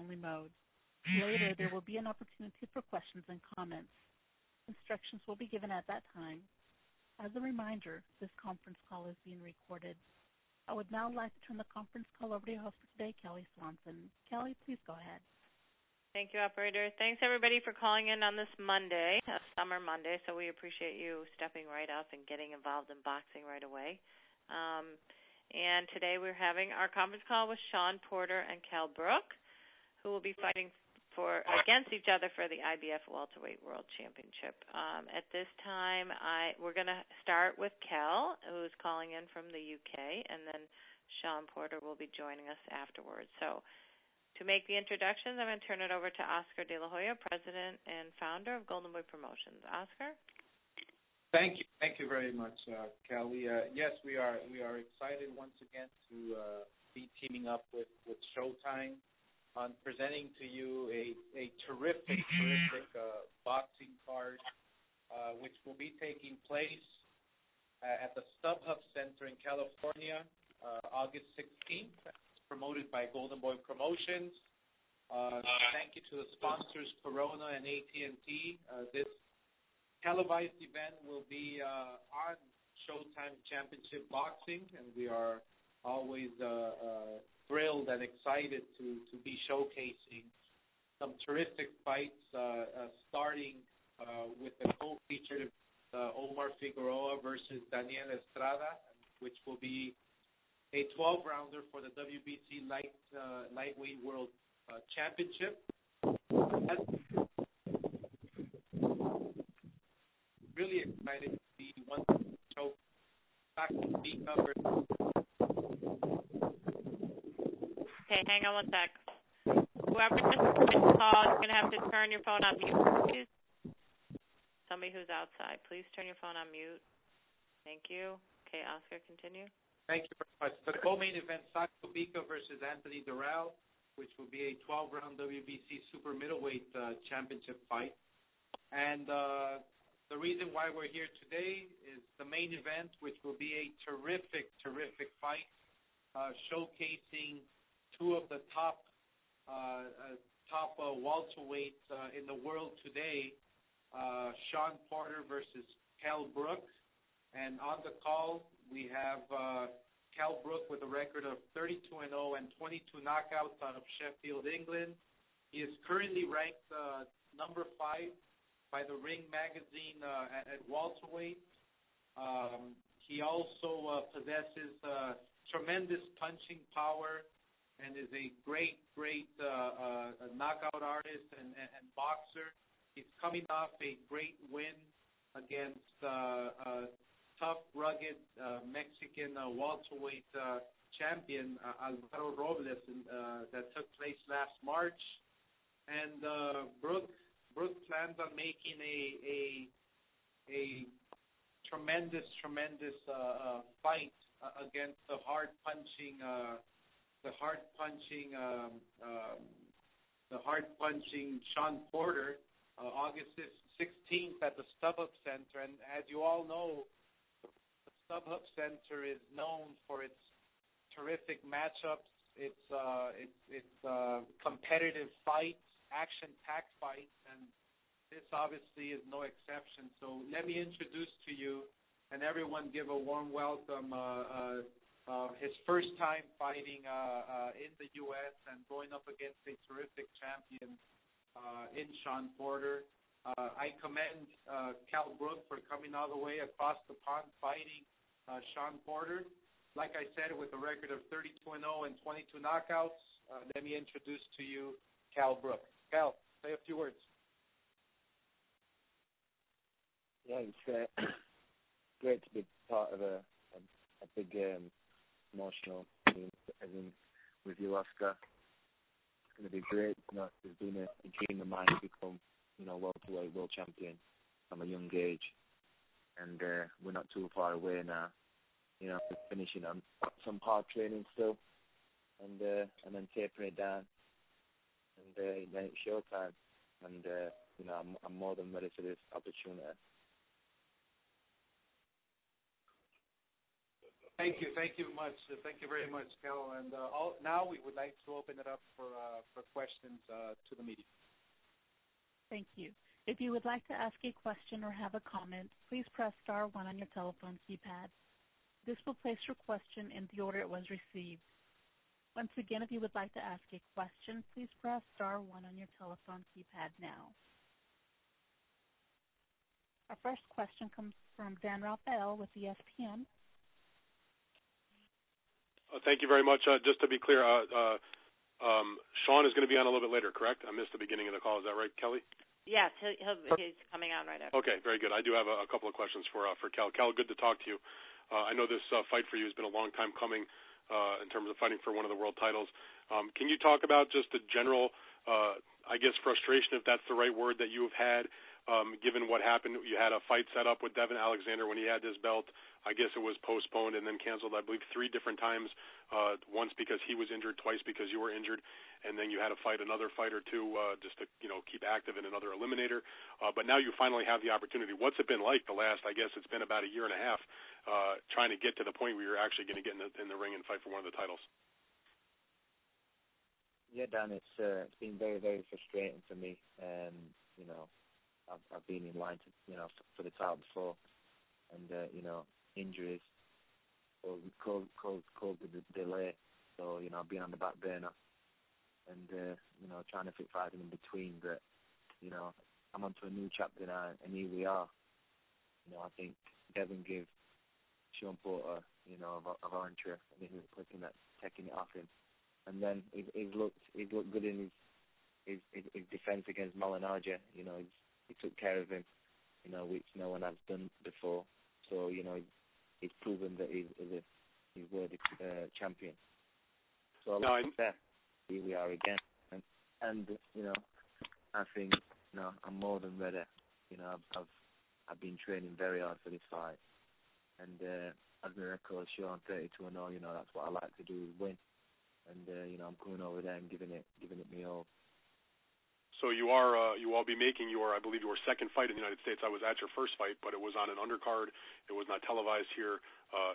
listen-only mode. Later, there will be an opportunity for questions and comments. Instructions will be given at that time. As a reminder, this conference call is being recorded. I would now like to turn the conference call over to your host for today, Kelly Swanson. Kelly, please go ahead. Thank you, operator. Thanks, everybody, for calling in on this Monday, a summer Monday, so we appreciate you stepping right up and getting involved in boxing right away. And today we're having our conference call with Shawn Porter and Kell Brook, who will be fighting against each other for the IBF Welterweight World Championship. At this time, we're going to start with Kell, who's calling in from the UK, and then Shawn Porter will be joining us afterwards. So to make the introductions, I'm going to turn it over to Oscar De La Hoya, President and Founder of Golden Boy Promotions. Oscar? Thank you. Thank you very much, Kelly. Yes, we are excited once again to be teaming up with Showtime on presenting to you a terrific boxing card, which will be taking place at the StubHub Center in California, August 16th, promoted by Golden Boy Promotions. Thank you to the sponsors, Corona and AT&T. This televised event will be on Showtime Championship Boxing, and we are always thrilled and excited to be showcasing some terrific fights, starting with the co-featured Omar Figueroa versus Daniel Estrada, which will be a 12-rounder for the WBC Lightweight World Championship. Really excited to be one show back to be covered. Okay, hang on one sec. Whoever just joined the call, you're going to have to turn your phone on mute, please. Somebody who's outside, please turn your phone on mute. Thank you. Okay, Oscar, continue. Thank you very much. The co-main event, Saco Bica versus Anthony Doral, which will be a 12-round WBC Super Middleweight Championship fight. And the reason why we're here today is the main event, which will be a terrific fight, showcasing two of the top welterweights in the world today, Shawn Porter versus Kell Brook. And on the call, we have Kell Brook with a record of 32-0 and 22 knockouts out of Sheffield, England. He is currently ranked number 5 by the Ring magazine at welterweight. He also possesses tremendous punching power and is a great knockout artist and boxer. He's coming off a great win against tough, rugged Mexican welterweight champion Alvaro Robles that took place last March. And Brook plans on making a tremendous fight against the hard punching Shawn Porter, August 16th at the StubHub Center. And as you all know, the StubHub Center is known for its terrific matchups, its competitive fights, action-packed fights, and this obviously is no exception. So let me introduce to you and everyone give a warm welcome his first time fighting in the U.S. and going up against a terrific champion in Shawn Porter. I commend Kell Brook for coming all the way across the pond fighting Shawn Porter. Like I said, with a record of 32-0 and 22 knockouts, let me introduce to you Kell Brook. Kell, say a few words. Yeah, it's great to be part of a big emotional team, as in with you, Oscar. It's going to be great. You know, there's been a dream of mine to become, welterweight world champion from a young age, and we're not too far away now. We're finishing on some hard training still, and then tapering it down, and then it's showtime. And I'm more than ready for this opportunity. Thank you much. Thank you very much, Kell. And now we would like to open it up for questions to the media. Thank you. If you would like to ask a question or have a comment, please press star 1 on your telephone keypad. This will place your question in the order it was received. Once again, if you would like to ask a question, please press star 1 on your telephone keypad now. Our first question comes from Dan Raphael with ESPN. Thank you very much. Just to be clear, Shawn is going to be on a little bit later, correct? I missed the beginning of the call. Is that right, Kelly? Yes, he's coming on right after. Okay, very good. I do have a couple of questions for Kell. Kell, good to talk to you. I know this fight for you has been a long time coming in terms of fighting for one of the world titles. Can you talk about just the general, I guess, frustration, if that's the right word, that you have had, given what happened? You had a fight set up with Devin Alexander when he had this belt. I guess it was postponed and then canceled, I believe, 3 different times, once because he was injured, twice because you were injured, and then you had to fight another fight or two just to keep active in another eliminator. But now you finally have the opportunity. What's it been like the last, I guess it's been about a year and a half, trying to get to the point where you're actually going to get in the ring and fight for one of the titles? Yeah, Dan, it's been very, very frustrating for me. I've been in line to, for the title before, and injuries caused the delay. So I've been on the back burner, and trying to fit fighting in between. But I'm onto a new chapter now, and here we are. I think Devin gave Shawn Porter, of our entry. I think he was clicking that, taking it off him, and then he's looked good in his defense against Molinarja. He took care of him, which no one has done before. So he's proven that he's worthy champion. So here we are again, and I think I'm more than ready. I've been training very hard for this fight, and as my record shows, 32-0. That's what I like to do, is win, and I'm coming over there and giving it me all. So you will be making I believe your second fight in the United States. I was at your first fight, but it was on an undercard. It was not televised here.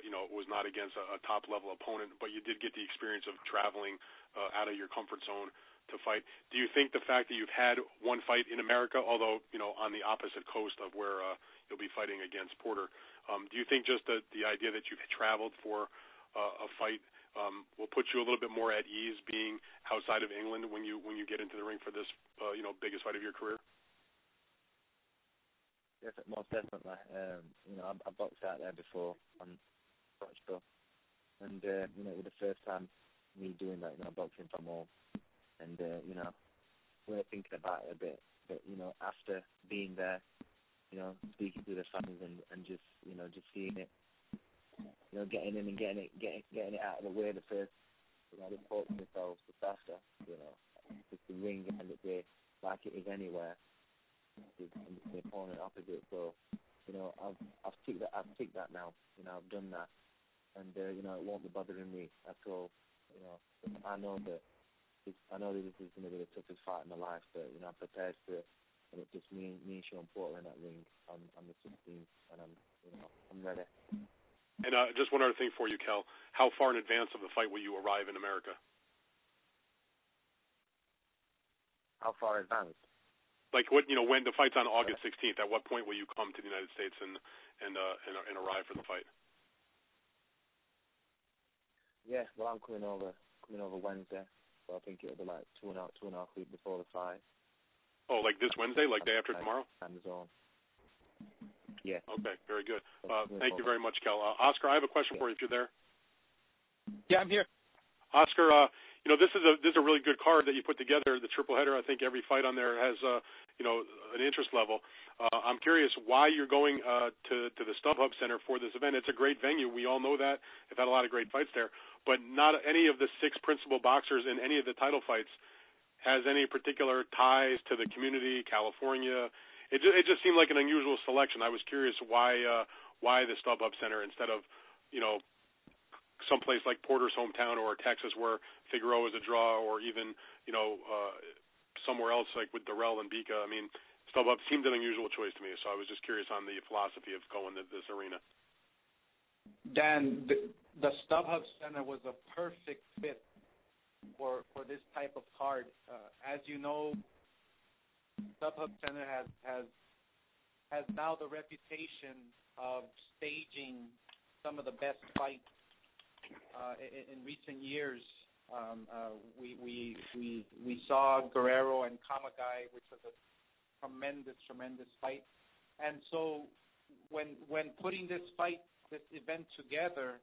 It was not against a top-level opponent, but you did get the experience of traveling out of your comfort zone to fight. Do you think the fact that you've had one fight in America, although, on the opposite coast of where you'll be fighting against Porter, do you think just the idea that you've traveled for a fight will put you a little bit more at ease being outside of England when you get into the ring for this biggest fight of your career? Yes, most definitely. I boxed out there before on Portugal, and it was the first time me doing that. Boxing from home, and we're thinking about it a bit. But after being there, speaking to the fans and just seeing it. Getting in and getting it out of the way the first, they fought themselves just after, just the ring and the day like it is anywhere, the opponent opposite. So, I've ticked that now. I've done that, and it won't be bothering me at all. I know that this is going to be the toughest fight in my life, but I'm prepared for it, and it's just me and Shawn Porter in that ring on the 16th, and I'm ready. And just one other thing for you, Kell. How far in advance of the fight will you arrive in America? How far advanced? Like when the fight's on August 16th, at what point will you come to the United States and arrive for the fight? Yeah, well, I'm coming over Wednesday, so I think it'll be like two and a half weeks before the fight. Oh, like this Wednesday, like day after tomorrow? Amazon. Yeah. Okay, very good. Thank you very much, Kell. Oscar, I have a question for you if you're there. Yeah, I'm here. Oscar, this is a really good card that you put together, the triple header. I think every fight on there has an interest level. I'm curious why you're going to the StubHub Center for this event. It's a great venue. We all know that. They've had a lot of great fights there, but not any of the 6 principal boxers in any of the title fights has any particular ties to the community, California. It just seemed like an unusual selection. I was curious why the StubHub Center instead of someplace like Porter's hometown or Texas where Figueroa is a draw, or even somewhere else like with Durrell and Bika. I mean, StubHub seemed an unusual choice to me, so I was just curious on the philosophy of going to this arena. Dan, the StubHub Center was a perfect fit for this type of card. As you know, StubHub Center has now the reputation of staging some of the best fights in recent years. We saw Guerrero and Kamagai, which was a tremendous fight. And so when putting this event together,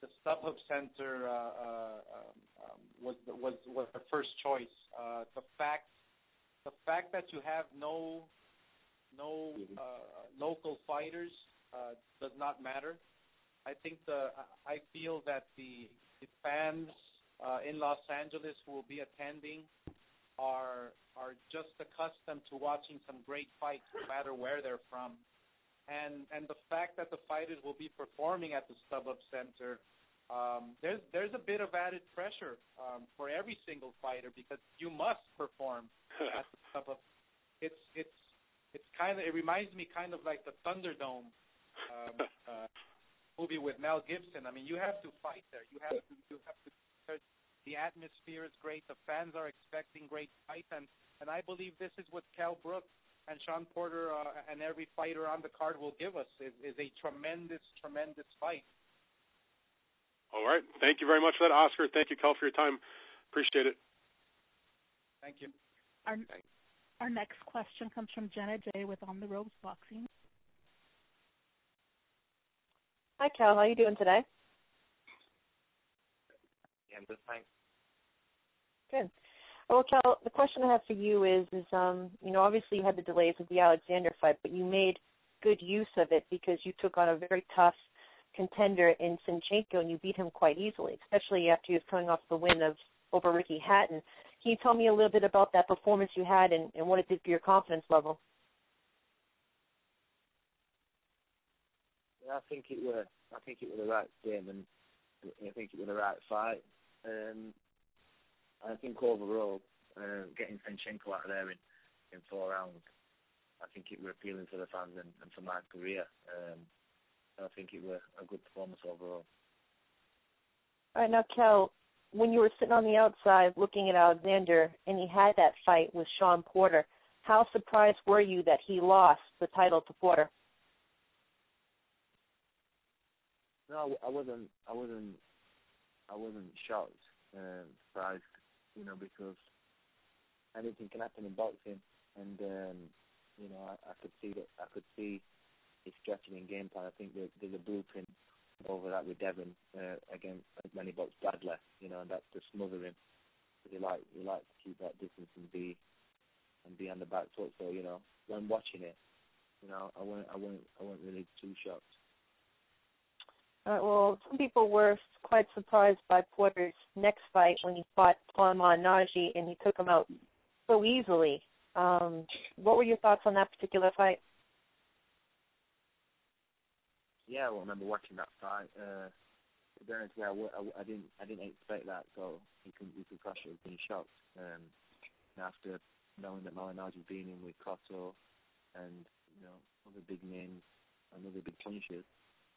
the StubHub Center was the first choice. The fact that you have no local fighters does not matter. I feel that the fans in Los Angeles who will be attending are just accustomed to watching some great fights, no matter where they're from. And the fact that the fighters will be performing at the StubHub Center, there's a bit of added pressure for every single fighter because you must perform at the StubHub. It reminds me kind of like the Thunderdome movie with Mel Gibson. I mean, you have to fight there. You have to. The atmosphere is great. The fans are expecting great fights, and I believe this is what Kell Brook and Shawn Porter and every fighter on the card will give us is a tremendous fight. All right. Thank you very much for that, Oscar. Thank you, Kell, for your time. Appreciate it. Thank you. Our next question comes from Jenna J. with On the Ropes Boxing. Hi, Kell. How are you doing today? Yeah, I'm good, thanks. Good. Well, Kell, the question I have for you is obviously you had the delays of the Alexander fight, but you made good use of it because you took on a very tough contender in Sinchenko and you beat him quite easily, especially after he was coming off the win over Ricky Hatton. Can you tell me a little bit about that performance you had and what it did for your confidence level? I think it was the right game, and I think it was the right fight. I think overall, getting Sinchenko out of there in 4 rounds, I think it was appealing to the fans and for my career. I think it was a good performance overall. All right, now, Kell, when you were sitting on the outside looking at Alexander and he had that fight with Shawn Porter, how surprised were you that he lost the title to Porter? No, I wasn't shocked, surprised, because anything can happen in boxing, and I could see his strategy and game plan. I think there's a blueprint over that with Devin against when he boxed Bradley, and that's to smother him. He likes to keep that distance and be on the back foot. So when watching it, I weren't really too shocked. All right, well, some people were quite surprised by Porter's next fight when he fought Palma Naji and he took him out so easily. What were your thoughts on that particular fight? Yeah, I remember watching that fight. To be honest, I didn't expect that, so you could crush it. I was being shocked. After knowing that Malinagi's been in with Cotto and other big names and other big punches,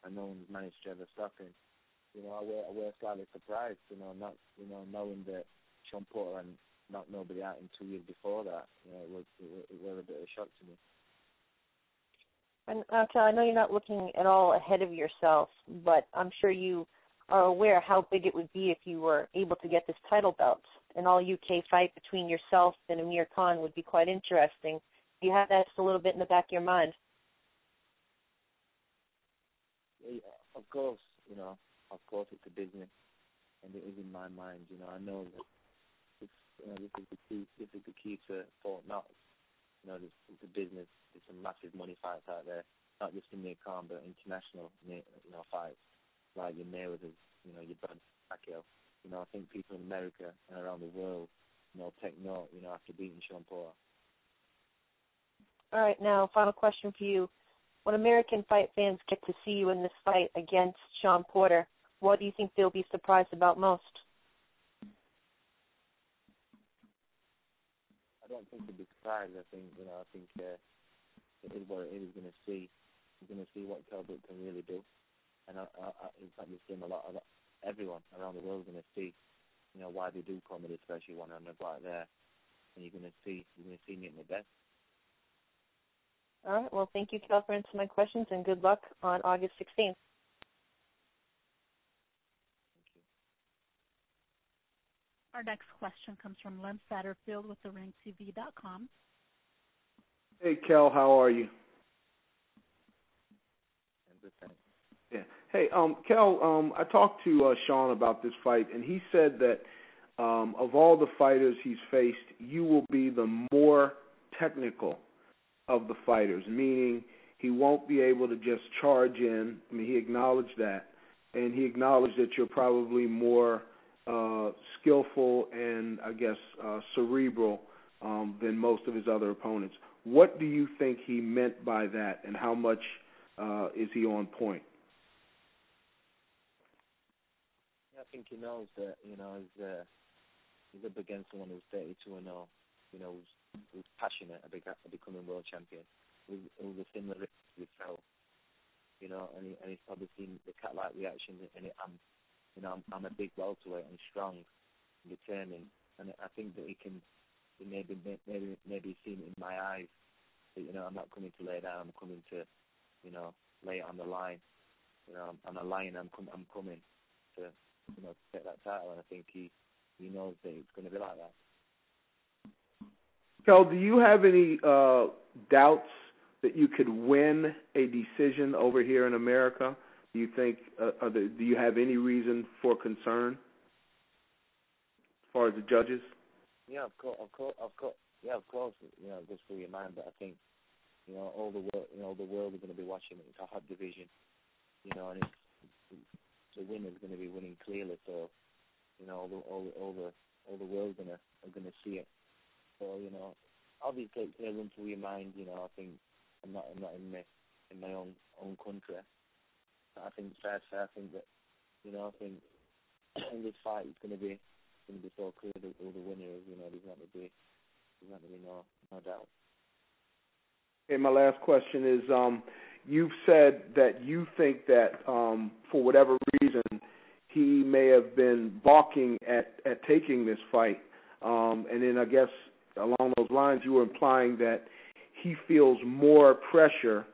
and no one's managed to ever stop him. I were slightly surprised, not knowing that Shawn Porter and not nobody out in 2 years before that. It was a bit of a shock to me. And Kell, I know you're not looking at all ahead of yourself, but I'm sure you are aware how big it would be if you were able to get this title belt. An all-UK fight between yourself and Amir Khan would be quite interesting. Do you have that just a little bit in the back of your mind? Yeah, of course, it's a business, and it is in my mind. I know that this is the key to Fort Knox. It's a business. There's some massive money fights out there, not just in Amir Khan, but international, fights like your Mayweathers, your Brad Pacquiao. I think people in America and around the world, take note, after beating Shawn Porter. All right, now, final question for you. When American fight fans get to see you in this fight against Shawn Porter, what do you think they'll be surprised about most? I don't think they'll be surprised. I think it is what it is going to see. you're going to see what Kell Brook can really do. And in fact, you've seen a lot of everyone around the world is going to see, why they do comedy, especially one on the block there. And you're going to see me at my best. All right. Well, thank you, Kell, for answering my questions, and good luck on August 16th. Our next question comes from Len Satterfield with theringtv.com. Hey, Kell, how are you? I'm good, thanks. Yeah. Hey, Kell, I talked to Shawn about this fight, and he said that of all the fighters he's faced, you will be the more technical of the fighters, meaning he won't be able to just charge in. I mean, he acknowledged that, and he acknowledged that you're probably more skillful and, I guess, cerebral than most of his other opponents. What do you think he meant by that, and how much is he on point? I think he knows that, he's up against someone who's 32-0, who's passionate about becoming world champion, who's a similar risk to himself, and he's probably seen the cat-like reaction, and I'm a big welterweight and strong and determined, and I think that he maybe seen it in my eyes that, I'm not coming to lay down, I'm coming to, lay it on the line. I'm a lion, I'm coming to, take that title, and I think he knows that it's going to be like that. Kell, do you have any doubts that you could win a decision over here in America? Do you think? Do you have any reason for concern as far as the judges? Yeah, of course. Yeah, of course. It goes through your mind, but I think all the world is going to be watching it. It's a hot division, and the winner's going to be winning clearly. So, all the world are gonna see it. So, obviously it's going to run through your mind. I think I'm not in my own country. I think it's fair to say, I think that, I think in this fight it's going to be so clear who the winner is. There's not going to be no doubt. Okay, my last question is, you've said that you think that for whatever reason he may have been balking at taking this fight, and then I guess along those lines you were implying that he feels more pressure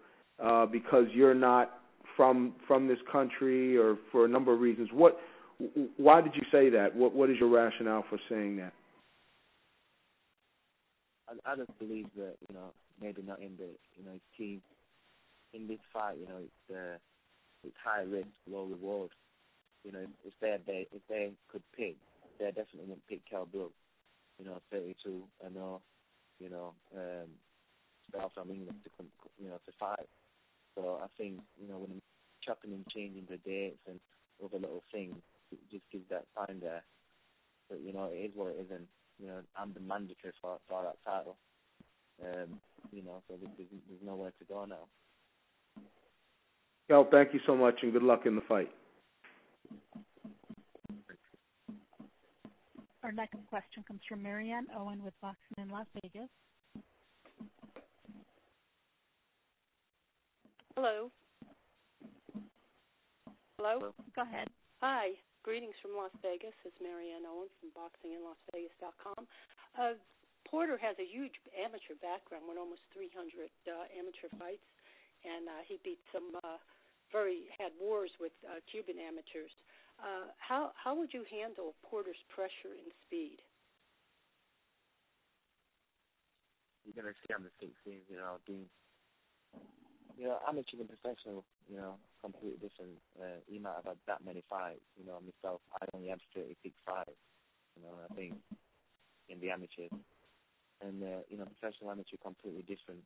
because you're not from this country, or for a number of reasons. Why did you say that? What is your rationale for saying that? I just believe that maybe not in his team. In this fight, it's high risk, low reward. If they could pick, they definitely wouldn't pick Kell Brook. 32, I know, start from England to fight. So I think, when chopping and changing the dates and other little things, it just gives that time there. But, it is what it is, and, I'm the mandatory for that title. So there's nowhere to go now. Kell, thank you so much, and good luck in the fight. Our next question comes from Marianne Owen with Boxing in Las Vegas. Hello. Hello? Go ahead. Hi. Greetings from Las Vegas. It's Marianne Owen from BoxingInLasVegas.com. Porter has a huge amateur background with almost 300 amateur fights, and he beat had wars with Cuban amateurs. How would you handle Porter's pressure and speed? You're going to see on the 16th, being, amateur and professional, completely different. He might have had that many fights, myself, I only have 36 fights, I think, in the amateurs. And, professional amateur completely different,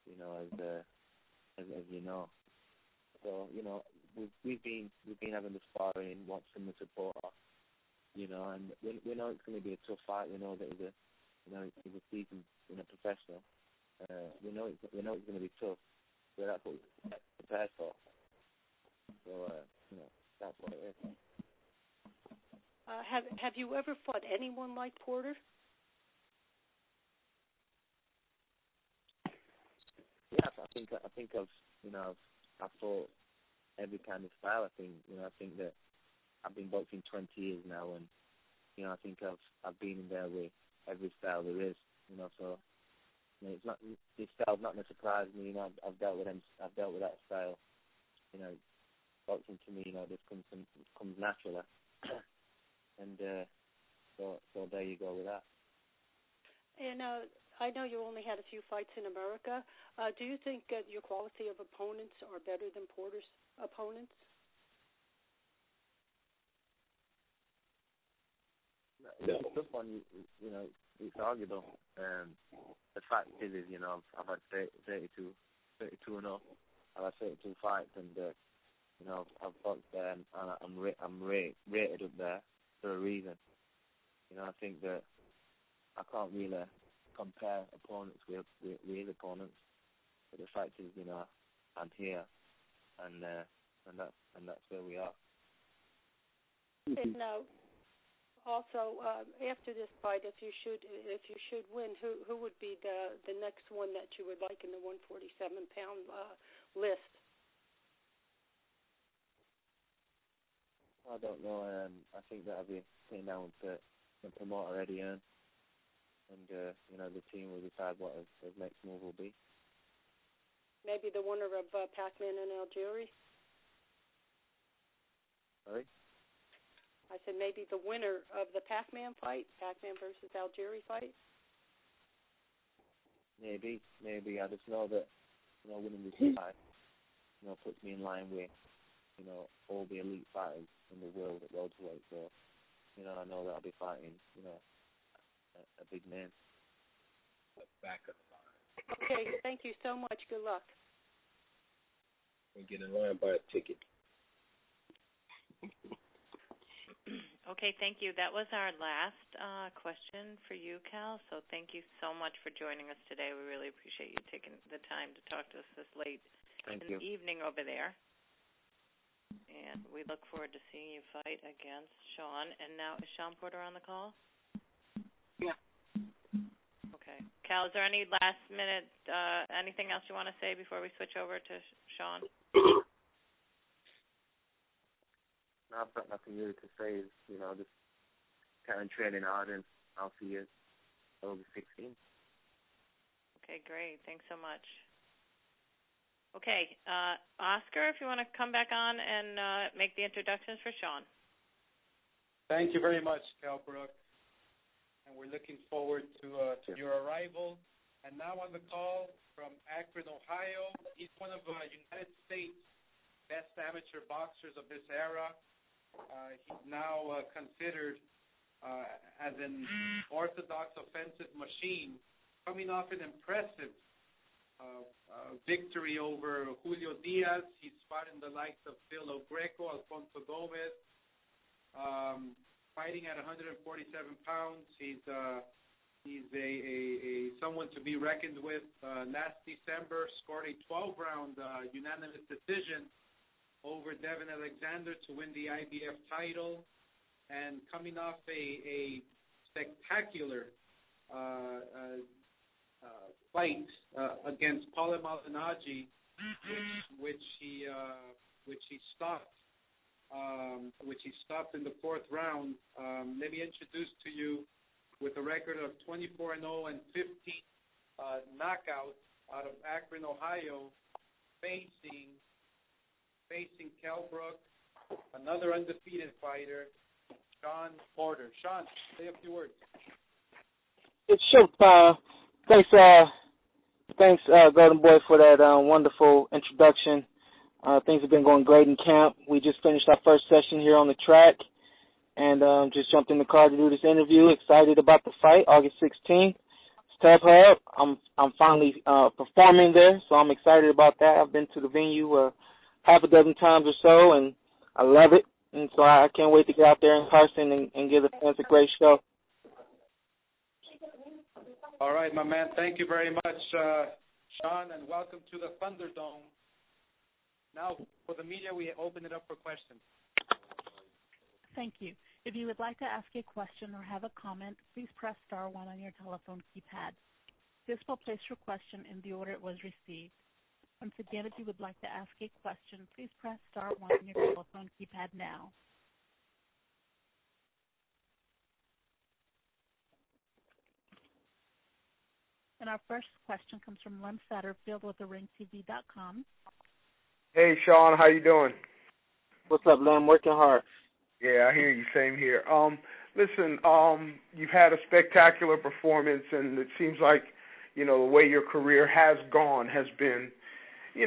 as you know. So, we've been having the sparring, watching the support, and we know it's going to be a tough fight. We know that he's a seasoned, professional. We know it's going to be tough. So that's what we're prepared for. So, that's what it is. Have you ever fought anyone like Porter? Yeah, I think I've fought every kind of style. I think that I've been boxing 20 years now, and I think I've been in there with every style there is. So it's not, this style's not going to surprise me. I've dealt with them. I've dealt with that style. Boxing to me, this comes naturally, and so there you go with that. And I know you only had a few fights in America. Do you think your quality of opponents are better than Porter's opponents? It's a tough one. It's arguable. The fact is, I've had 32 and 0. I've had 32 fights, and I've boxed there, and I'm rated up there for a reason. I think that I can't really compare opponents with opponents, but the fact is, I'm here, and that's where we are. And also, after this fight, if you should win, who would be the next one that you would like in the 147-pound list? I don't know. I think that I'll be sitting down with the promoter Eddie Earn, and the team will decide what his next move will be. Maybe the winner of Pac-Man and Algieri? Sorry? I said maybe the winner of the Pac-Man fight, Pac-Man versus Algieri fight? Maybe. I just know that, winning this fight, puts me in line with, all the elite fighters in the world at welterweight. So, I know that I'll be fighting, a big name. Back of the line. Okay, thank you so much. Good luck. And get in line, buy a ticket. Okay, thank you. That was our last question for you, Cal. So thank you so much for joining us today. We really appreciate you taking the time to talk to us this late in the evening over there. And we look forward to seeing you fight against Shawn. And now, is Shawn Porter on the call? Yeah. Okay. Cal, is there any last minute, anything else you want to say before we switch over to Shawn? No, I've got nothing really to say. Just kind of training hard, and I'll see you over 16. Okay, great. Thanks so much. Okay, Oscar, if you want to come back on and make the introductions for Shawn. Thank you very much, Kell Brook. And we're looking forward to your arrival. And now on the call from Akron, Ohio, he's one of the United States best amateur boxers of this era. He's now considered as an orthodox offensive machine, coming off an impressive victory over Julio Diaz. He's fought in the likes of Phil Greco, Alfonso Gomez, fighting at 147 pounds. He's someone to be reckoned with. Last December, scored a 12-round unanimous decision over Devin Alexander to win the IBF title, and coming off a spectacular fight against Paulo Maldonado, which he stopped in the fourth round. Let me introduce to you, with a record of 24-0 and 15 knockouts out of Akron, Ohio, facing Kell Brook, another undefeated fighter, Shawn Porter. Shawn, say a few words. It's sure. Thanks, Golden Boy, for that wonderful introduction. Things have been going great in camp. We just finished our first session here on the track, and just jumped in the car to do this interview. Excited about the fight, August 16th. Step Hub. I'm finally performing there, so I'm excited about that. I've been to the venue half a dozen times or so, and I love it. And so I can't wait to get out there in person and give the fans a great show. All right, my man. Thank you very much, Shawn, and welcome to the Thunderdome. Now, for the media, we open it up for questions. Thank you. If you would like to ask a question or have a comment, please press *1 on your telephone keypad. This will place your question in the order it was received. Once again, if you would like to ask a question, please press star 1 on your telephone keypad now. And our first question comes from Len Satterfield with theringtv.com. Hey, Shawn, how you doing? What's up, Len? Working hard. Yeah, I hear you. Same here. Listen, you've had a spectacular performance, and it seems like, the way your career has gone has been, I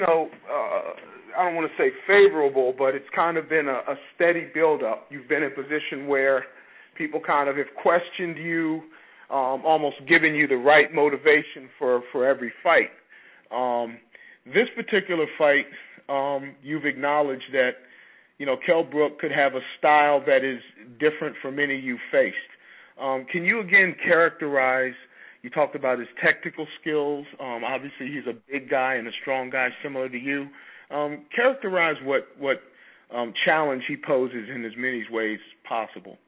don't want to say favorable, but it's kind of been a steady build-up. You've been in a position where people kind of have questioned you, almost giving you the right motivation for every fight. This particular fight, you've acknowledged that, Kell Brook could have a style that is different from any you faced. Can you again characterize, you talked about his technical skills. Obviously, he's a big guy and a strong guy similar to you. Characterize what challenge he poses in as many ways possible.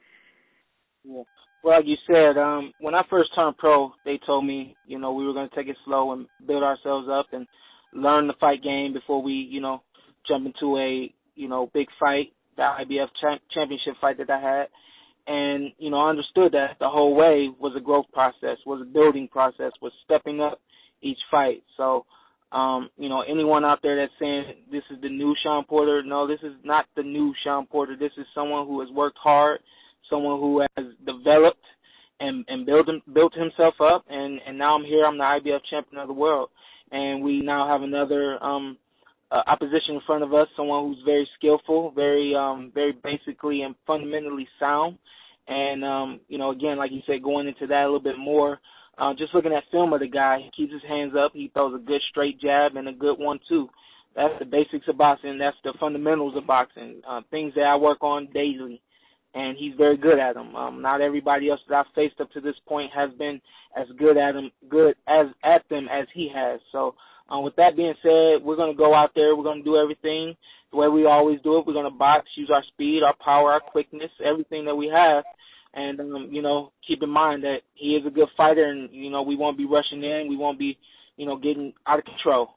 Yeah. Well, like you said, when I first turned pro, they told me, we were going to take it slow and build ourselves up and learn the fight game before we, jump into a, big fight, the IBF championship fight that I had. And, I understood that the whole way was a growth process, was a building process, was stepping up each fight. So, anyone out there that's saying this is the new Shawn Porter, no, this is not the new Shawn Porter. This is someone who has worked hard, someone who has developed and built himself up, and now I'm here. I'm the IBF champion of the world, and we now have another opposition in front of us, someone who's very skillful, very basically and fundamentally sound, and again, like you said, going into that a little bit more, just looking at film of the guy, he keeps his hands up, he throws a good straight jab and a good 1-2. That's the basics of boxing. That's the fundamentals of boxing, things that I work on daily. And he's very good at them. Not everybody else that I've faced up to this point has been as good at them as he has. So, with that being said, we're going to go out there. We're going to do everything the way we always do it. We're going to box, use our speed, our power, our quickness, everything that we have. And, keep in mind that he is a good fighter, and, we won't be rushing in. We won't be, getting out of control.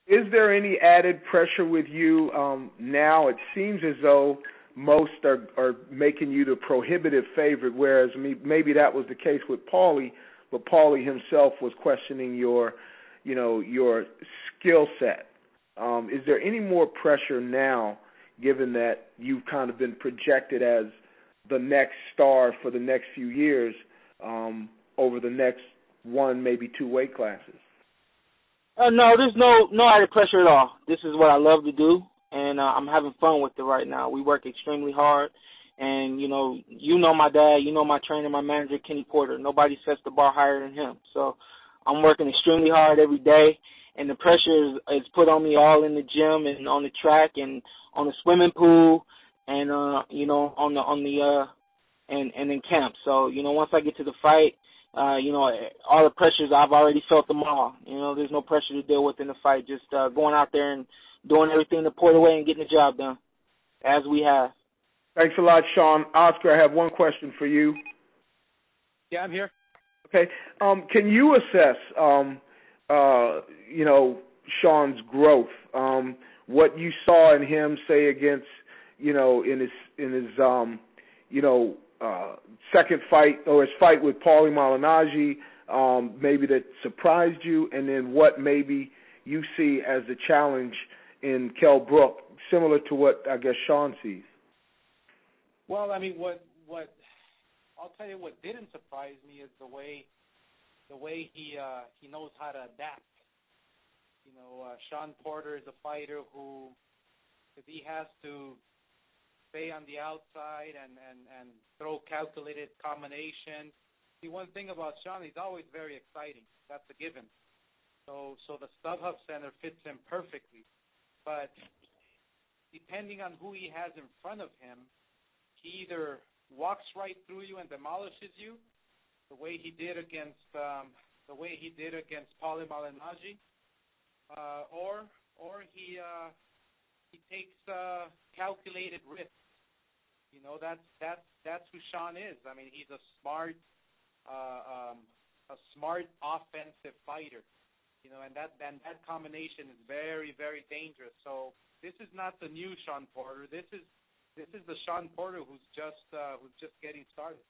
Is there any added pressure with you now? It seems as though most are making you the prohibitive favorite, whereas maybe that was the case with Paulie, but Paulie himself was questioning your skill set. Is there any more pressure now, given that you've kind of been projected as the next star for the next few years over the next 1, maybe 2 weight classes? No, there's no added pressure at all. This is what I love to do, and I'm having fun with it right now. We work extremely hard, and, you know my dad, my trainer, my manager, Kenny Porter. Nobody sets the bar higher than him. So I'm working extremely hard every day, and the pressure is put on me all in the gym and on the track and on the swimming pool and, and in camp. So, once I get to the fight, all the pressures, I've already felt them all. There's no pressure to deal with in the fight, just going out there and doing everything the Porter way and getting the job done, as we have. Thanks a lot, Shawn. Oscar, I have one question for you. Yeah, I'm here. Okay. Can you assess, Shawn's growth? What you saw in him, say, against, in his second fight or his fight with Paulie Malignaggi, maybe that surprised you, and then what maybe you see as the challenge in Kell Brook, similar to what I guess Shawn sees? Well, I mean, what I'll tell you, what didn't surprise me is the way he knows how to adapt. Shawn Porter is a fighter who, if he has to stay on the outside and throw calculated combinations. See, one thing about Shawn, he's always very exciting. That's a given. So the StubHub Center fits him perfectly. But depending on who he has in front of him, he either walks right through you and demolishes you, the way he did against Paulie Malignaggi, or he takes calculated risks. That's who Shawn is. I mean, he's a smart offensive fighter. and that combination is very, very dangerous. So this is not the new Shawn Porter. This is the Shawn Porter who's just getting started.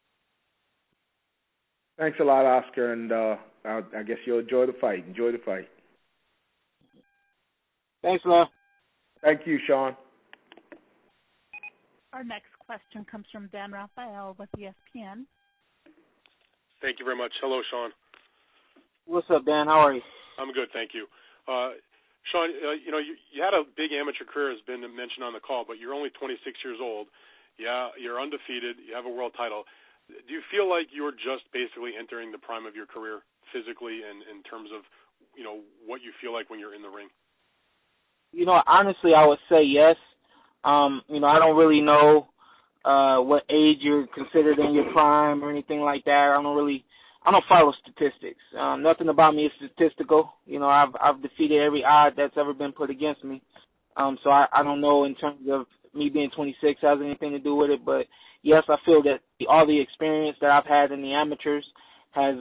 Thanks a lot, Oscar, and I guess you'll enjoy the fight. Enjoy the fight. Thanks, Lon. Thank you, Shawn. Our next question comes from Dan Raphael with ESPN. Thank you very much. Hello, Shawn. What's up, Dan? How are you? I'm good, thank you. Shawn, you had a big amateur career, has been mentioned on the call, but you're only 26 years old. Yeah, you're undefeated. You have a world title. Do you feel like you're just basically entering the prime of your career physically and in terms of, what you feel like when you're in the ring? Honestly, I would say yes. I don't really know what age you're considered in your prime or anything like that. I don't follow statistics. Nothing about me is statistical. I've defeated every odd that's ever been put against me. So I don't know in terms of me being 26 has anything to do with it. But yes, I feel that all the experience that I've had in the amateurs has,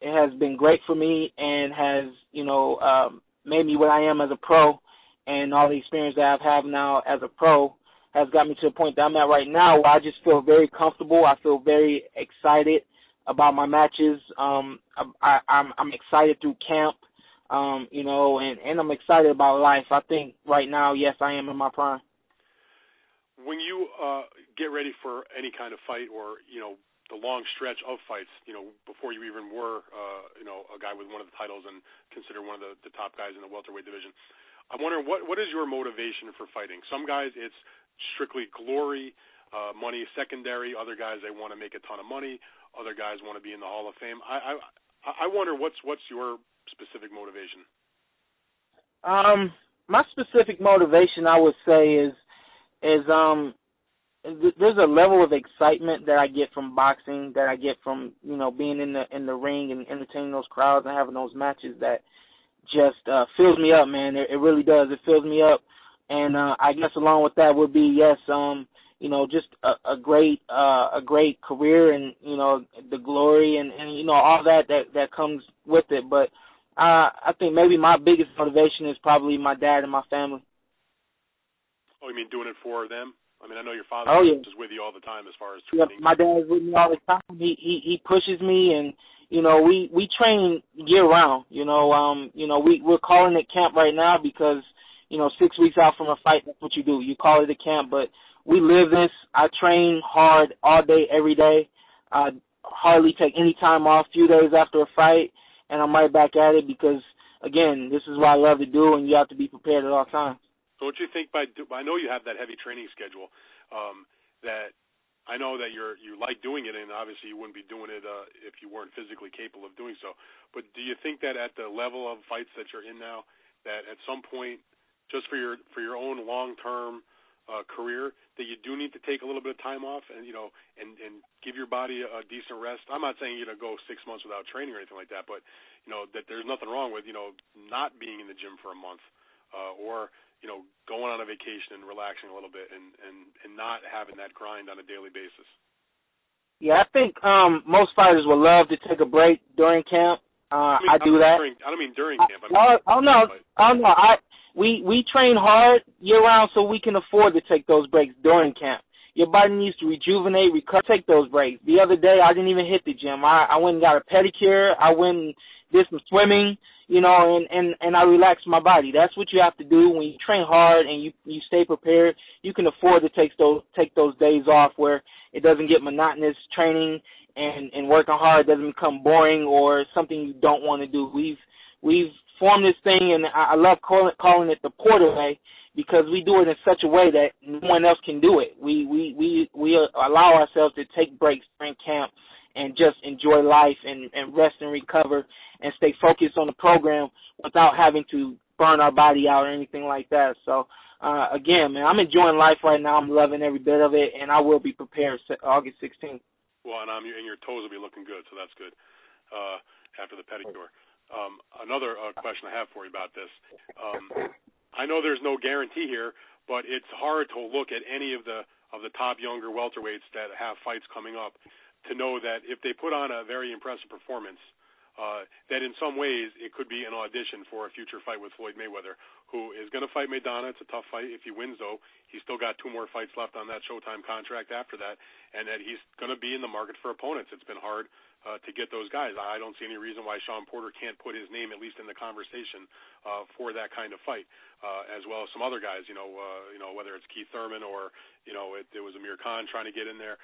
it has been great for me and has, made me what I am as a pro, and all the experience that I've had now as a pro has got me to the point that I'm at right now where I just feel very comfortable. I feel very excited about my matches. I'm excited through camp, and I'm excited about life. I think right now, yes, I am in my prime. When you get ready for any kind of fight or, the long stretch of fights, before you even were, a guy with one of the titles and considered one of the top guys in the welterweight division, I'm wondering what is your motivation for fighting? Some guys, it's strictly glory, money secondary. Other guys, they want to make a ton of money. Other guys want to be in the Hall of Fame. I wonder what's your specific motivation? My specific motivation, I would say, is there's a level of excitement that I get from boxing, that I get from being in the ring and entertaining those crowds and having those matches that just fills me up, man. It really does. It fills me up, and I guess along with that would be just a great career and the glory and all that comes with it. But I think maybe my biggest motivation is probably my dad and my family. Oh, you mean doing it for them? I mean, I know your father is with you all the time as far as Yeah, training. my dad is with me all the time. He pushes me, and we train year round. We're calling it camp right now because 6 weeks out from a fight, that's what you do. You call it a camp, but we live this. I train hard all day, every day. I hardly take any time off. Few days after a fight, and I'm right back at it because again, this is what I love to do, and you have to be prepared at all times. So what you think I know you have that heavy training schedule, that I know that you like doing it, and obviously you wouldn't be doing it if you weren't physically capable of doing so. But do you think that at the level of fights that you're in now, that at some point, just for your own long-term career, that you do need to take a little bit of time off and and give your body a decent rest? I'm not saying go 6 months without training or anything like that, but that there's nothing wrong with not being in the gym for a month or going on a vacation and relaxing a little bit and not having that grind on a daily basis. Yeah, I think most fighters would love to take a break during camp. I do that. I don't mean during camp. We train hard year round so we can afford to take those breaks during camp. Your body needs to rejuvenate, recover, take those breaks. The other day, I didn't even hit the gym. I went and got a pedicure. I went and did some swimming. And I relax my body. That's what you have to do when you train hard and you stay prepared. You can afford to take those days off where it doesn't get monotonous. Training and working hard doesn't become boring or something you don't want to do. We've formed this thing, and I love calling it the Porter way because we do it in such a way that no one else can do it. We allow ourselves to take breaks during camp and just enjoy life and rest and recover and stay focused on the program without having to burn our body out or anything like that. So, again, man, I'm enjoying life right now. I'm loving every bit of it, and I will be prepared August 16th. Well, and your toes will be looking good, so that's good after the pedicure. Another question I have for you about this. I know there's no guarantee here, but it's hard to look at any of the top younger welterweights that have fights coming up to know that if they put on a very impressive performance, that in some ways it could be an audition for a future fight with Floyd Mayweather, who is going to fight Maidana. It's a tough fight. If he wins, though, he's still got 2 more fights left on that Showtime contract after that, and that he's going to be in the market for opponents. It's been hard to get those guys. I don't see any reason why Shawn Porter can't put his name at least in the conversation for that kind of fight, as well as some other guys. Whether it's Keith Thurman or it was Amir Khan trying to get in there.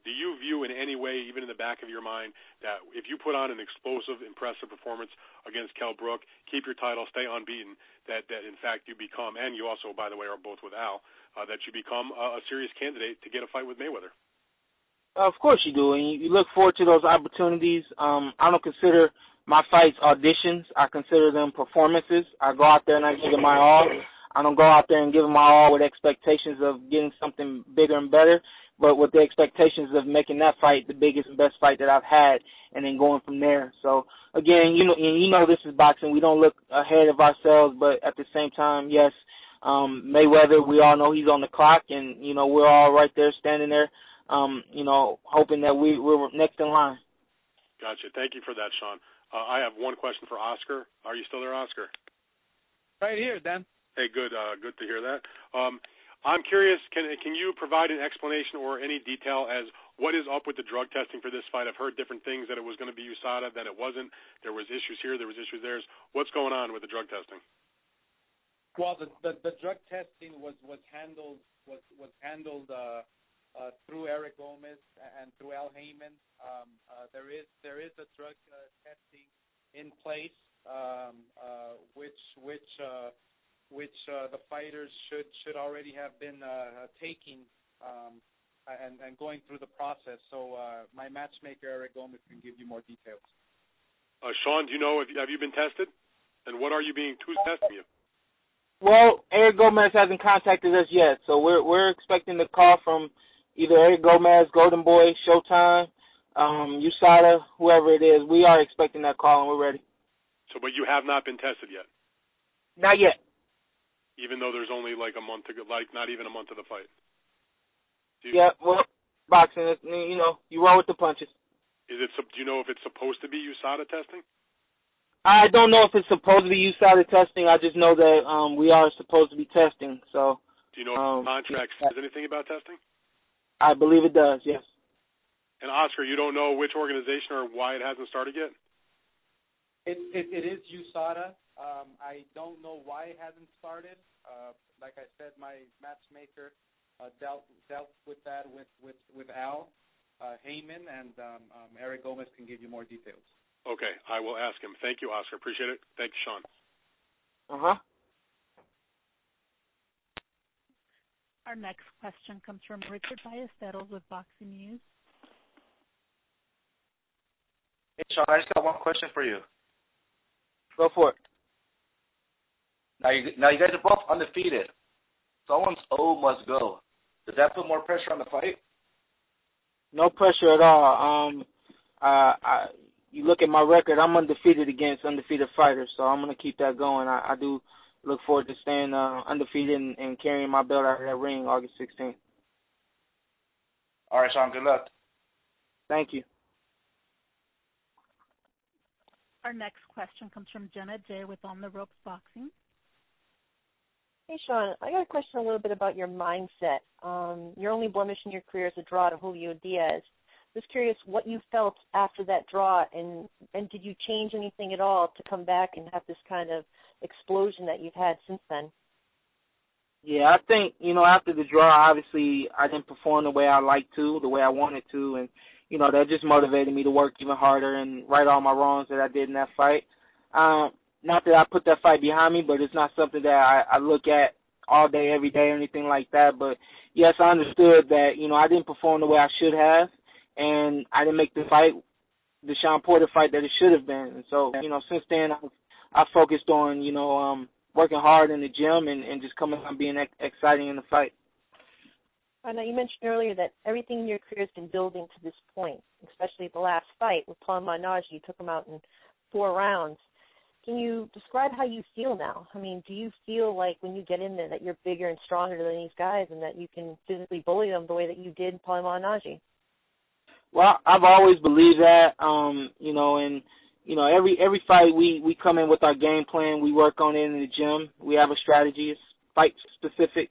Do you view in any way, even in the back of your mind, that if you put on an explosive, impressive performance against Kell Brook, keep your title, stay unbeaten, that in fact you become, and you also, by the way, are both with Al, that you become a serious candidate to get a fight with Mayweather? Of course you do, and you look forward to those opportunities. I don't consider my fights auditions. I consider them performances. I go out there and I give it my all. I don't go out there and give it my all with expectations of getting something bigger and better, but with the expectations of making that fight the biggest and best fight that I've had, and then going from there. So again, you know this is boxing. We don't look ahead of ourselves, but at the same time, yes, Mayweather, we all know he's on the clock, and we're all right there standing there, hoping that we're next in line. Gotcha. Thank you for that, Shawn. I have one question for Oscar. Are you still there, Oscar? Right here, Dan. Hey, good. Good to hear that. I'm curious, can you provide an explanation or any detail as what is up with the drug testing for this fight? I've heard different things, that it was going to be USADA, that it wasn't. There was issues here, there was issues there. What's going on with the drug testing? Well, the drug testing was handled through Eric Gomez and through Al Heyman. There is a drug testing in place, which the fighters should already have been taking and going through the process. So my matchmaker Eric Gomez can give you more details. Shawn, do you know, have you been tested? And what are you who's testing you? Well, Eric Gomez hasn't contacted us yet, so we're expecting the call from either Eric Gomez, Golden Boy, Showtime, USADA, whoever it is. We are expecting that call, and we're ready. So, but you have not been tested yet? Not yet. Even though there's only like a month to go, like not even a month of the fight? Yeah, well, boxing, you roll with the punches. Do you know if it's supposed to be USADA testing? I don't know if it's supposed to be USADA testing. I just know that we are supposed to be testing. So. Do you know if the contract says anything about testing? I believe it does, yes. And Oscar, you don't know which organization or why it hasn't started yet? It is USADA. I don't know why it hasn't started. Like I said, my matchmaker dealt with that with Al Heyman, and Eric Gomez can give you more details. Okay, I will ask him. Thank you, Oscar. Appreciate it. Thank you, Shawn. Our next question comes from Richard Ballesteros with Boxing News. Hey, Shawn, I just got one question for you. Go for it. Now you guys are both undefeated. Someone's O must go. Does that put more pressure on the fight? No pressure at all. You look at my record, I'm undefeated against undefeated fighters, so I'm going to keep that going. I do look forward to staying undefeated and carrying my belt out of that ring August 16th. All right, Shawn, good luck. Thank you. Our next question comes from Jenna J. with On the Ropes Boxing. Hey, Shawn, I got a question a little bit about your mindset. Your only blemish in your career is a draw to Julio Diaz. Just curious what you felt after that draw, and did you change anything at all to come back and have this kind of explosion that you've had since then? Yeah, I think, after the draw, obviously I didn't perform the way I liked to, the way I wanted to, and, that just motivated me to work even harder and right all my wrongs that I did in that fight. Not that I put that fight behind me, but it's not something that I look at all day, every day or anything like that. But, yes, I understood that, I didn't perform the way I should have, and I didn't make the fight, the Shawn Porter fight that it should have been. And so, since then I focused on, working hard in the gym and just coming out and being exciting in the fight. I know you mentioned earlier that everything in your career has been building to this point, especially the last fight with Paul Manaji. You took him out in 4 rounds. Can you describe how you feel now? I mean, do you feel like when you get in there that you're bigger and stronger than these guys and that you can physically bully them the way that you did Paul Manaji? Well, I've always believed that, and every fight we come in with our game plan. We work on it in the gym. We have a strategy. It's fight specific,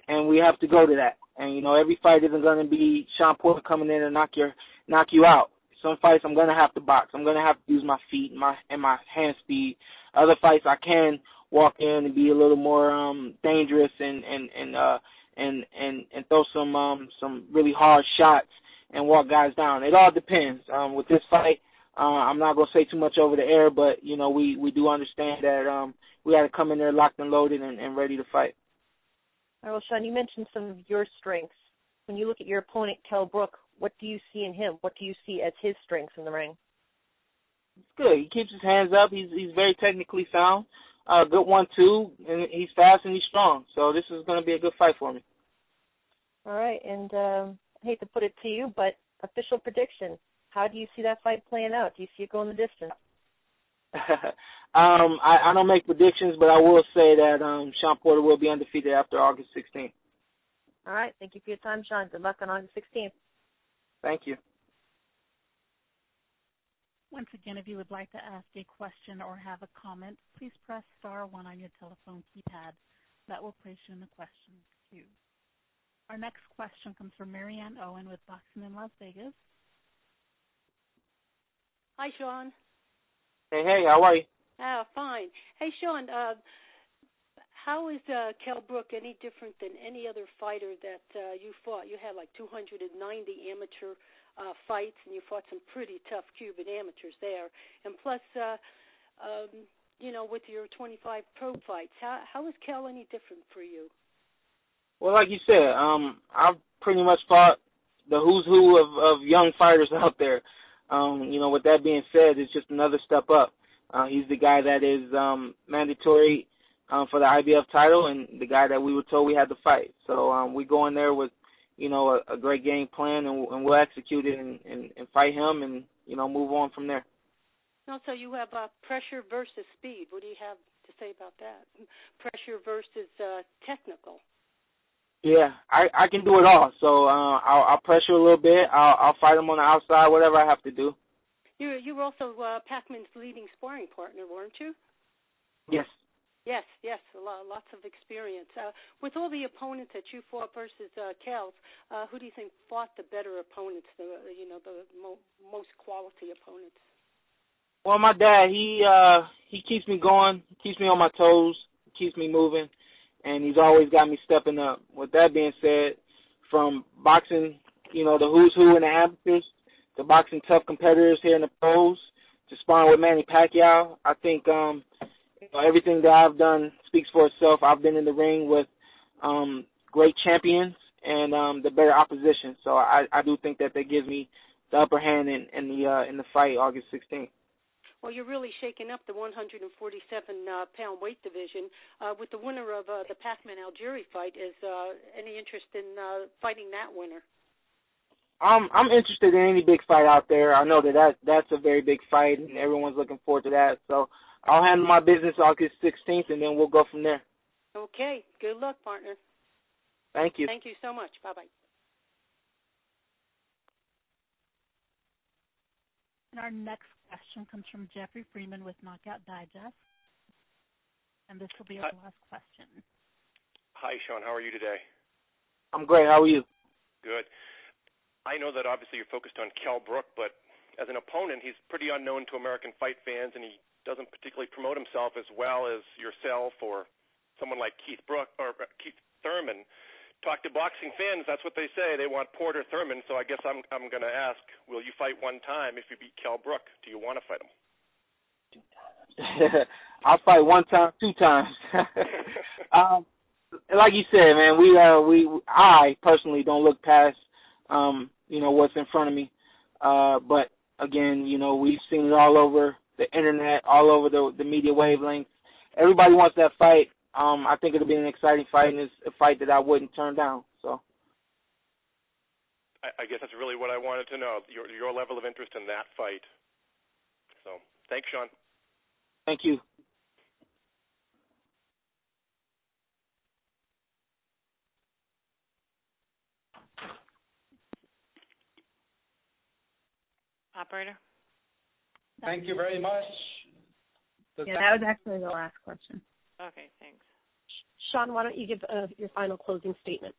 and we have to go to that. And every fight isn't going to be Shawn Porter coming in and knock you out. Some fights I'm going to have to box. I'm going to have to use my feet and my hand speed. Other fights I can walk in and be a little more dangerous and throw some really hard shots and walk guys down. It all depends. With this fight, I'm not going to say too much over the air, but we do understand that we got to come in there locked and loaded and ready to fight. All right, well, Shawn, you mentioned some of your strengths. When you look at your opponent, Kell Brook, what do you see in him? What do you see as his strengths in the ring? It's good. He keeps his hands up. He's very technically sound. Good 1-2, and he's fast and he's strong. So this is going to be a good fight for me. All right, and I hate to put it to you, but official prediction. How do you see that fight playing out? Do you see it going the distance? I don't make predictions, but I will say that Shawn Porter will be undefeated after August 16th. All right. Thank you for your time, Shawn. Good luck on August 16th. Thank you. Once again, if you would like to ask a question or have a comment, please press *1 on your telephone keypad. That will place you in the question queue. Our next question comes from Marianne Owen with Boxing in Las Vegas. Hi, Shawn. Hey, how are you? Fine. Hey, Shawn, how is Kell Brook any different than any other fighter that you fought? You had like 290 amateur fights, and you fought some pretty tough Cuban amateurs there. And plus, with your 25 pro fights, how is Kell any different for you? Well, like you said, I've pretty much fought the who's who of young fighters out there. With that being said, it's just another step up. He's the guy that is mandatory for the IBF title and the guy that we were told we had to fight. So we go in there with, a great game plan, and we'll execute it and fight him and, move on from there. So you have pressure versus speed. What do you have to say about that? Pressure versus technical. Yeah, I can do it all. So I'll pressure a little bit. I'll fight him on the outside, whatever I have to do. You were also Pacman's leading sparring partner, weren't you? Yes. Yes, lots of experience. With all the opponents that you fought versus Kell, who do you think fought the better opponents, the most quality opponents? Well, my dad, he keeps me going, keeps me on my toes, keeps me moving, and he's always got me stepping up. With that being said, from boxing, the who's who in the amateurs, to boxing tough competitors here in the pros, to sparring with Manny Pacquiao, I think everything that I've done speaks for itself. I've been in the ring with great champions and the better opposition. So I do think that gives me the upper hand in the fight August 16th. Well, you're really shaking up the 147-pound weight division. With the winner of the Pacman-Algieri fight, is any interest in fighting that winner? I'm interested in any big fight out there. I know that's a very big fight, and everyone's looking forward to that. So I'll handle my business August 16th, and then we'll go from there. Okay. Good luck, partner. Thank you. Thank you so much. Bye-bye. And our next question comes from Jeffrey Freeman with Knockout Digest. And this will be our last question. Hi, Shawn. How are you today? I'm great. How are you? Good. I know that obviously you're focused on Kell Brook, but as an opponent, he's pretty unknown to American fight fans, and he doesn't particularly promote himself as well as yourself or someone like Keith Thurman. Talk to boxing fans, that's what they say. They want Porter Thurman, so I guess I'm going to ask, will you fight one time if you beat Kell Brook? Do you want to fight him? I'll fight one time, two times. Like you said, man, I personally don't look past what's in front of me. But again, we've seen it all over the internet, all over the media wavelengths. Everybody wants that fight. I think it'll be an exciting fight, and it's a fight that I wouldn't turn down. So, I guess that's really what I wanted to know, your level of interest in that fight. So, thanks, Shawn. Thank you. Operator? Thank you very much. That was actually the last question. Okay, thanks. Shawn, why don't you give your final closing statement?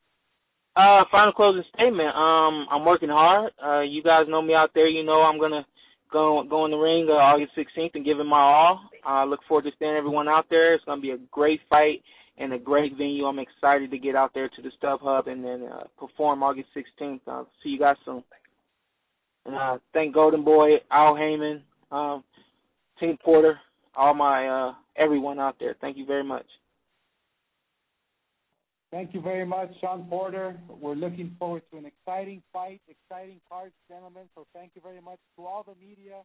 Final closing statement. I'm working hard. You guys know me out there. You know I'm gonna go in the ring August 16th and give it my all. I look forward to seeing everyone out there. It's gonna be a great fight and a great venue. I'm excited to get out there to the StubHub and then perform August 16th. I'll see you guys soon. And thank Golden Boy, Al Heyman, Team Porter, all my everyone out there. Thank you very much. Thank you very much, Shawn Porter. We're looking forward to an exciting fight, exciting cards, gentlemen. So thank you very much to all the media.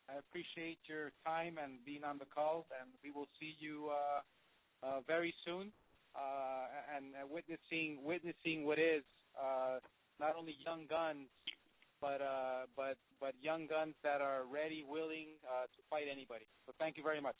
I appreciate your time and being on the call, and we will see you very soon and witnessing what is not only young guns, but young guns that are ready, willing to fight anybody. So thank you very much.